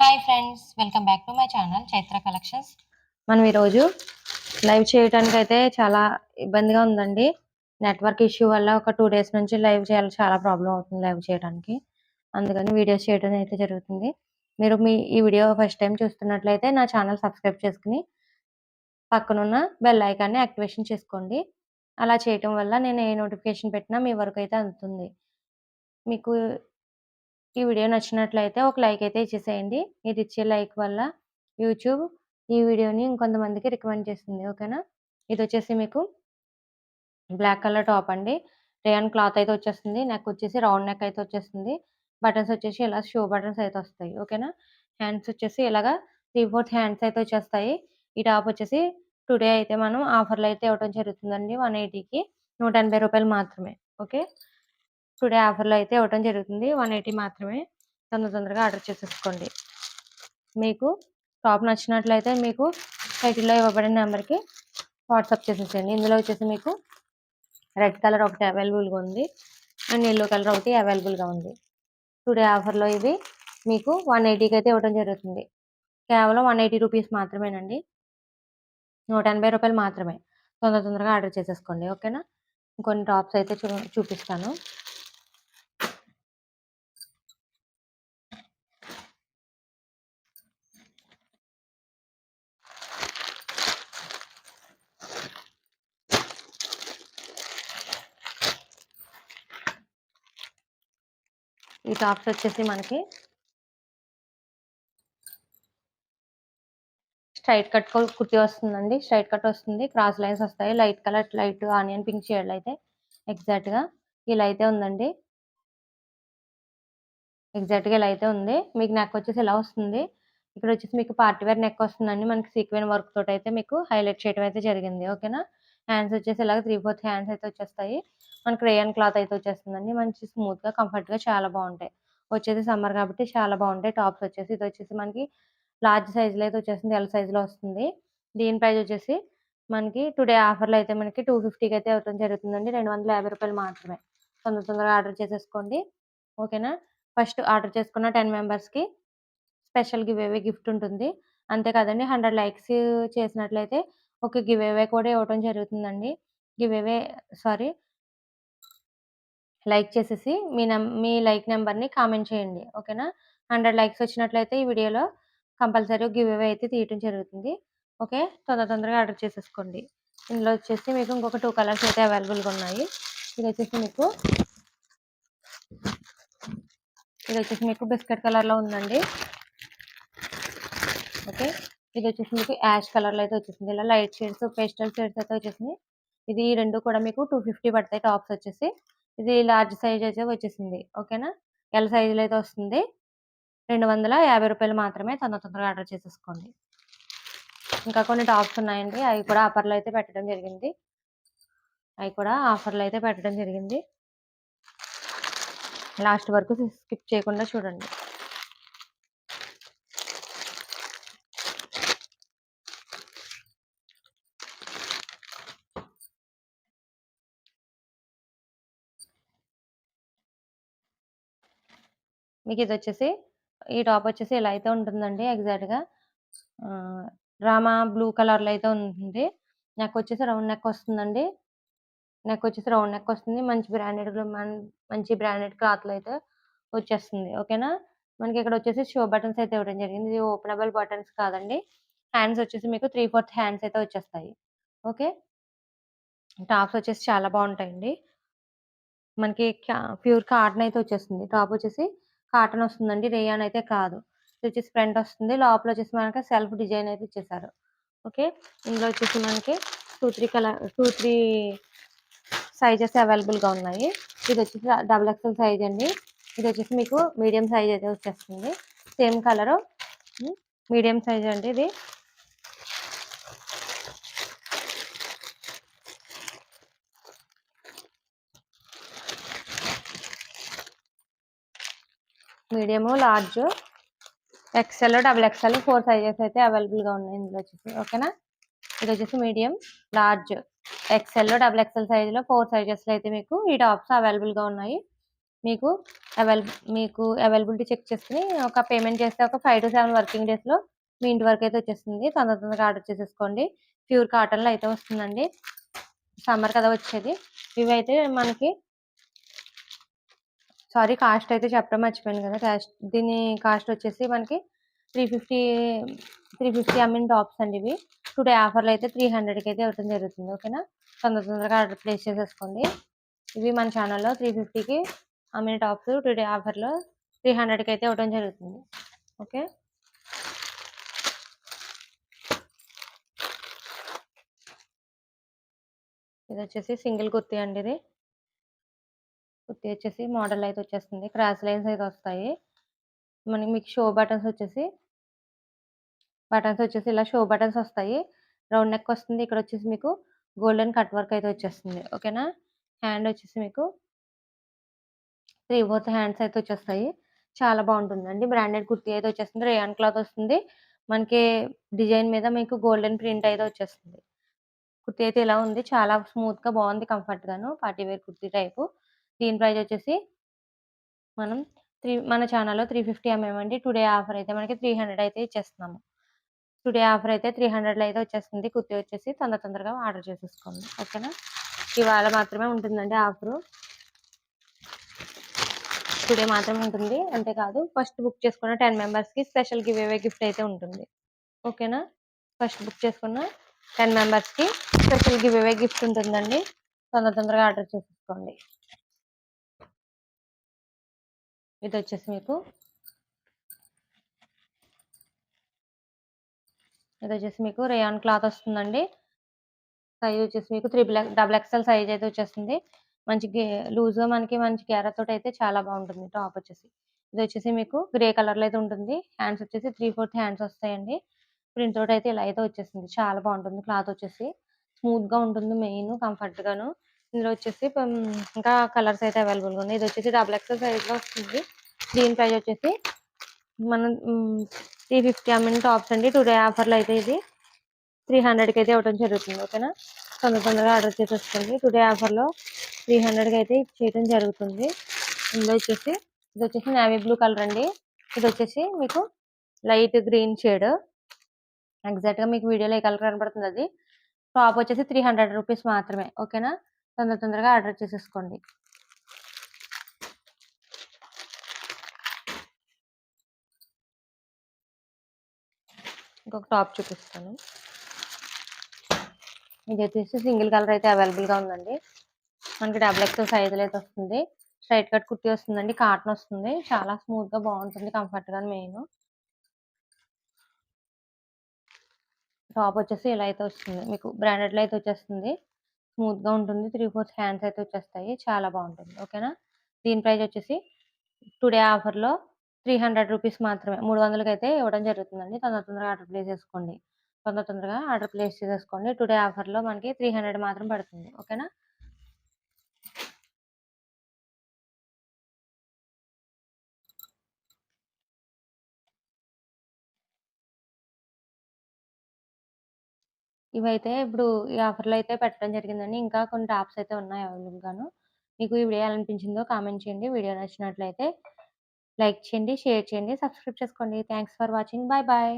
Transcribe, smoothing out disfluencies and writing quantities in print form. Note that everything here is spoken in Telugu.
Hi friends, welcome back to my channel Chaitra collections. మనం ఈరోజు లైవ్ చేయడానికి అయితే చాలా ఇబ్బందిగా ఉందండి. నెట్వర్క్ ఇష్యూ వల్ల ఒక 2 డేస్ నుంచి లైవ్ చేయాలి, చాలా ప్రాబ్లం అవుతుంది లైవ్ చేయడానికి. అందుకని వీడియోస్ చేయడం అయితే జరుగుతుంది. మీరు ఈ వీడియో ఫస్ట్ టైం చూస్తున్నట్లయితే నా ఛానల్ సబ్స్క్రైబ్ చేసుకుని పక్కనున్న బెల్ ఐకాన్ని యాక్టివేషన్ చేసుకోండి. అలా చేయటం వల్ల నేను ఏ నోటిఫికేషన్ పెట్టినా మీ వరకు అయితే అందుతుంది. మీకు ఈ వీడియో నచ్చినట్లయితే ఒక లైక్ అయితే ఇచ్చేసేయండి. మీరు ఇచ్చే లైక్ వల్ల యూట్యూబ్ ఈ వీడియోని ఇంకొంతమందికి రికమెండ్ చేస్తుంది. ఓకేనా? ఇది వచ్చేసి మీకు బ్లాక్ కలర్ టాప్ అండి. రేయాన్ క్లాత్ అయితే వచ్చేస్తుంది. నెక్ వచ్చేసి రౌండ్ నెక్ అయితే వచ్చేస్తుంది. బటన్స్ వచ్చేసి ఇలా షో బటన్స్ అయితే వస్తాయి. ఓకేనా? హ్యాండ్స్ వచ్చేసి ఇలాగా 3/4 హ్యాండ్స్ అయితే వచ్చేస్తాయి. ఈ టాప్ వచ్చేసి టుడే అయితే మనం ఆఫర్‌లో అయితే ఇవ్వడం జరుగుతుందండి. 180కి రూ. 180 మాత్రమే. ఓకే. టుడే ఆఫర్‌లో అయితే ఇవ్వడం జరుగుతుంది. 180 మాత్రమే. తొందరగా ఆర్డర్ చేసేసుకోండి. మీకు టాప్ నచ్చినట్లయితే మీకు టైటిల్‌లో ఇవ్వబడిన నెంబర్‌కి వాట్సాప్ చేసేసేయండి. ఇందులో వచ్చేసి మీకు రెడ్ కలర్ ఒకటి అవైలబుల్‌గా ఉంది. అండ్ యెల్లో కలర్ ఒకటి అవైలబుల్‌గా ఉంది. టుడే ఆఫర్‌లో ఇవి మీకు 180కి అయితే ఇవ్వడం జరుగుతుంది. కేవలం 180 రూపీస్ మాత్రమేనండి. రూ. 180 మాత్రమే. తొందరగా ఆర్డర్ చేసేసుకోండి. ఓకేనా? ఇంకొన్ని టాప్స్ అయితే చూపిస్తాను. ఈ టాప్స్ వచ్చేసి మనకి స్ట్రైట్ కట్ కుర్తీ వస్తుందండి. స్ట్రైట్ కట్ వస్తుంది. క్రాస్ లైన్స్ వస్తాయి. లైట్ ఆనియన్ పింక్ షేడ్‌లో అయితే ఎగ్జాక్ట్‌గా ఇలా అయితే ఉందండి. ఎగ్జాక్ట్‌గా ఇలా అయితే ఉంది. మీకు నెక్ వచ్చేసి ఇలా వస్తుంది. ఇక్కడ వచ్చేసి మీకు పార్టీ వేర్ నెక్ వస్తుందండి. మనకి సీక్వెన్ వర్క్ తోటి అయితే మీకు హైలైట్ చేయడం అయితే జరిగింది. ఓకేనా? హ్యాండ్స్ వచ్చేసి ఇలాగ 3/4 హ్యాండ్స్ అయితే వచ్చేస్తాయి. మనకి రేయాన్ క్లాత్ అయితే వచ్చేస్తుందండి. మంచి స్మూత్‌గా, కంఫర్ట్‌గా చాలా బాగుంటాయి. వచ్చేసి సమ్మర్ కాబట్టి చాలా బాగుంటాయి టాప్స్ వచ్చేసి. ఇది వచ్చేసి మనకి లార్జ్ సైజ్‌లో అయితే వచ్చేస్తుంది. ఎల్ సైజ్‌లో వస్తుంది. దీని ప్రైస్ వచ్చేసి మనకి టుడే ఆఫర్‌లో అయితే మనకి 250కి అయితే ఇవ్వడం జరుగుతుందండి. రూ. 250 మాత్రమే. తొందరగా ఆర్డర్ చేసేసుకోండి. ఓకేనా? ఫస్ట్ ఆర్డర్ చేసుకున్న 10 మెంబర్స్‌కి స్పెషల్ గివ్ అవే గిఫ్ట్ ఉంటుంది. అంతే కాదండి, 100 లైక్స్ చేసినట్లయితే ఒక గివ్ అవే కూడా ఇవ్వడం జరుగుతుందండి. గివ్ అవే సారీ లైక్ చేసేసి మీ లైక్ నంబర్‌ని కామెంట్ చేయండి. ఓకేనా? 100 లైక్స్ వచ్చినట్లయితే ఈ వీడియోలో కంపల్సరీ గివ్ అవే అయితే తీయటం జరుగుతుంది. ఓకే. తొందరగా ఆర్డర్ చేసేసుకోండి. ఇందులో వచ్చేసి మీకు ఇంకొక 2 కలర్స్ అయితే అవైలబుల్‌గా ఉన్నాయి. ఇది వచ్చేసి మీకు బిస్కెట్ కలర్‌లో ఉందండి. ఓకే. ఇది వచ్చేసి మీకు యాష్ కలర్‌లో అయితే వచ్చేసింది. ఇలా లైట్ షేడ్స్, పేస్టల్ షేడ్స్ అయితే వచ్చేసినాయి. ఇది 2 కూడా మీకు 250 పడతాయి టాప్స్ వచ్చేసి. ఇది లార్జ్ సైజ్ అయితే వచ్చేసింది. ఓకేనా? ఎల్ సైజ్‌లో అయితే వస్తుంది. రూ. 250 మాత్రమే. తొందరగా ఆర్డర్ చేసేసుకోండి. ఇంకా కొన్ని టాప్స్ ఉన్నాయండి. అవి కూడా ఆఫర్‌లో అయితే పెట్టడం జరిగింది. లాస్ట్ వరకు స్కిప్ చేయకుండా చూడండి. మీకు ఇది వచ్చేసి ఈ టాప్ వచ్చేసి ఇలా అయితే ఉంటుందండి ఎగ్జాక్ట్‌గా. రామా బ్లూ కలర్‌లో అయితే ఉంటుంది. నెక్ వచ్చేసి రౌండ్ నెక్ వస్తుందండి. మంచి బ్రాండెడ్ క్లాత్‌లో అయితే వచ్చేస్తుంది. ఓకేనా? మనకి ఇక్కడ వచ్చేసి షో బటన్స్ అయితే ఇవ్వడం జరిగింది. ఇది ఓపెనబుల్ బటన్స్ కాదండి. హ్యాండ్స్ వచ్చేసి మీకు 3/4 హ్యాండ్స్ అయితే వచ్చేస్తాయి. ఓకే. టాప్స్ వచ్చేసి చాలా బాగుంటాయండి. మనకి ప్యూర్ కాటన్ అయితే వచ్చేస్తుంది. టాప్ వచ్చేసి కాటన్ వస్తుందండి. రేయాన్ అయితే కాదు. ఇది వచ్చేసి ఫ్రంట్ వస్తుంది. లోపల వచ్చేసి మనకి సెల్ఫ్ డిజైన్ అయితే ఇచ్చేసారు. ఓకే. ఇందులో వచ్చేసి మనకి 2, 3 సైజెస్ అవైలబుల్‌గా ఉన్నాయి. ఇది వచ్చేసి డబుల్ ఎక్సెల్ సైజ్ అండి. ఇది వచ్చేసి మీకు మీడియం సైజ్ అయితే వచ్చేస్తుంది. Same colour. మీడియం సైజ్ అండి ఇది. Medium, large, XL, double XL 4 sizes అయితే అవైలబుల్‌గా ఉన్నాయి ఇందులో వచ్చేసి. ఓకేనా? ఇది వచ్చేసి medium, large, XL, double XL సైజ్‌లో 4 సైజెస్‌లో అయితే మీకు ఈ టాప్స్ అవైలబుల్‌గా ఉన్నాయి. మీకు మీకు అవైలబిలిటీ చెక్ చేసుకొని ఒక పేమెంట్ చేస్తే ఒక 5-7 వర్కింగ్ డేస్‌లో మీ ఇంటి వరకైతే వచ్చేస్తుంది. తొందరగా ఆర్డర్ చేసేసుకోండి. ప్యూర్ కాటన్‌లో అయితే వస్తుందండి. సమ్మర్ కదా వచ్చేది. ఇవైతే మనకి కాస్ట్ అయితే చెప్పడం మర్చిపోయాను కదా! దీని కాస్ట్ వచ్చేసి మనకి 350, 350 టాప్స్ అండి ఇవి. టుడే ఆఫర్‌లో అయితే 300కి అయితే ఇవ్వడం జరుగుతుంది. ఓకేనా? తొందరగా ఆర్డర్ ప్లేస్ చేసేసుకోండి. ఇవి మన ఛానల్‌లో 350కి అమ్మిన టాప్స్ టుడే ఆఫర్‌లో 300కి అయితే ఇవ్వడం జరుగుతుంది. ఓకే. ఇదొచ్చేసి సింగిల్ కుర్తీ అండి ఇది. కుర్తీ వచ్చేసి మోడల్ అయితే వచ్చేస్తుంది. క్రాస్ లైన్స్ అయితే వస్తాయి. మీకు బటన్స్ వచ్చేసి ఇలా షో బటన్స్ వస్తాయి. రౌండ్ నెక్ వస్తుంది. ఇక్కడ వచ్చేసి మీకు గోల్డెన్ కట్ వర్క్ అయితే వచ్చేస్తుంది. ఓకేనా? హ్యాండ్ వచ్చేసి మీకు 3/4 హ్యాండ్స్ అయితే వచ్చేస్తాయి. చాలా బాగుంటుందండి. బ్రాండెడ్ కుర్తీ అయితే వచ్చేస్తుంది. రేయాన్ క్లాత్ వస్తుంది. మనకి డిజైన్ మీద మీకు గోల్డెన్ ప్రింట్ అయితే వచ్చేస్తుంది. కుర్తీ అయితే ఇలా ఉంది. చాలా స్మూత్‌గా బాగుంది. కంఫర్ట్‌గాను పార్టీ వేర్ కుర్తీ టైపు. దీని ప్రైస్ వచ్చేసి మనం మన ఛానల్‌లో 350 అమ్మామండి. టుడే ఆఫర్ అయితే మనకి 300 అయితే ఇచ్చేస్తున్నాము. టుడే ఆఫర్ అయితే 300లో అయితే వచ్చేస్తుంది. కుర్తీ వచ్చేసి తొందరగా ఆర్డర్ చేసేసుకోండి. ఓకేనా? ఇవాళ మాత్రమే ఉంటుందండి ఆఫరు. టుడే మాత్రమే ఉంటుంది. అంతేకాదు ఫస్ట్ బుక్ చేసుకున్న 10 మెంబర్స్‌కి స్పెషల్ గివ్ అవే గిఫ్ట్ అయితే ఉంటుంది. ఓకేనా? ఫస్ట్ బుక్ చేసుకున్న 10 మెంబర్స్‌కి స్పెషల్ గివ్ అవే గిఫ్ట్ ఉంటుందండి. తొందరగా ఆర్డర్ చేసేసుకోండి. ఇదొచ్చేసి మీకు రేయాన్ క్లాత్ వస్తుందండి. సైజ్ వచ్చేసి మీకు డబుల్ ఎక్స్ఎల్ సైజ్ అయితే వచ్చేస్తుంది. మంచి లూజ్‌గా మంచి గేరా తోటి అయితే చాలా బాగుంటుంది టాప్ వచ్చేసి. ఇదొచ్చేసి మీకు గ్రే కలర్‌లో అయితే ఉంటుంది. హ్యాండ్స్ వచ్చేసి 3/4 హ్యాండ్స్ వస్తాయండి. ప్రింట్ తోటి అయితే ఇలా అయితే వచ్చేస్తుంది. చాలా బాగుంటుంది క్లాత్ వచ్చేసి. స్మూత్‌గా ఉంటుంది కంఫర్ట్‌గాను. ఇందులో వచ్చేసి ఇంకా కలర్స్ అయితే అవైలబుల్‌గా ఉన్నాయి. ఇదొచ్చేసి డబుల్ ఎక్స్ఎల్ సైజ్‌లో వస్తుంది. దీని ప్రైస్ వచ్చేసి మనం 350 అమ్మిన టాప్స్ అండి. టుడే ఆఫర్‌లో అయితే ఇది 300కి అయితే ఇవ్వడం జరుగుతుంది. ఓకేనా? తొందరగా ఆర్డర్ చేసేసుకోండి. టుడే ఆఫర్‌లో 300కి అయితే చేయడం జరుగుతుంది. ఇదొచ్చేసి నేవీ బ్లూ కలర్ అండి. ఇదొచ్చేసి మీకు లైట్ గ్రీన్ షేడ్. ఎగ్జాక్ట్‌గా మీకు వీడియోలో ఏ కలర్ కనపడుతుంది అది. టాప్ వచ్చేసి 300 రూపీస్ మాత్రమే. ఓకేనా? తొందరగా ఆర్డర్ చేసేసుకోండి. ఇంకొక టాప్ చూపిస్తాను. ఇదొచ్చేసి సింగిల్ కలర్ అయితే అవైలబుల్‌గా ఉందండి. మనకి డబుల్ ఎక్స్ఎల్ సైజులో అయితే వస్తుంది. స్ట్రైట్ కట్ కుర్తీ వస్తుందండి. కాటన్ వస్తుంది. చాలా స్మూత్‌గా బాగుంటుంది. కంఫర్ట్‌గా మెయిన్. టాప్ వచ్చేసి ఇలా అయితే వస్తుంది. మీకు బ్రాండెడ్‌లో అయితే వచ్చేస్తుంది. స్మూత్‌గా ఉంటుంది. 3/4 హ్యాండ్స్ అయితే వచ్చేస్తాయి. చాలా బాగుంటుంది. ఓకేనా? దీని ప్రైస్ వచ్చేసి టుడే ఆఫర్‌లో 300 రూపీస్ మాత్రమే. 300కి అయితే ఇవ్వడం జరుగుతుందండి. తొందరగా ఆర్డర్ ప్లేస్ చేసుకోండి. తొందరగా ఆర్డర్ ప్లేస్ చేసేసుకోండి. టుడే ఆఫర్‌లో మనకి 300 మాత్రం పడుతుంది. ఓకేనా? ఇవైతే ఇప్పుడు ఈ ఆఫర్‌లో అయితే పెట్టడం జరిగిందండి. ఇంకా కొన్ని టాప్స్ అయితే ఉన్నాయి అవైలబుల్‌గాను. మీకు ఈ వీడియో ఎలా అనిపించిందో కామెంట్ చేయండి. వీడియో నచ్చినట్లయితే లైక్ చేయండి, షేర్ చేయండి, సబ్స్క్రైబ్ చేసుకోండి. Thanks for watching. Bye bye.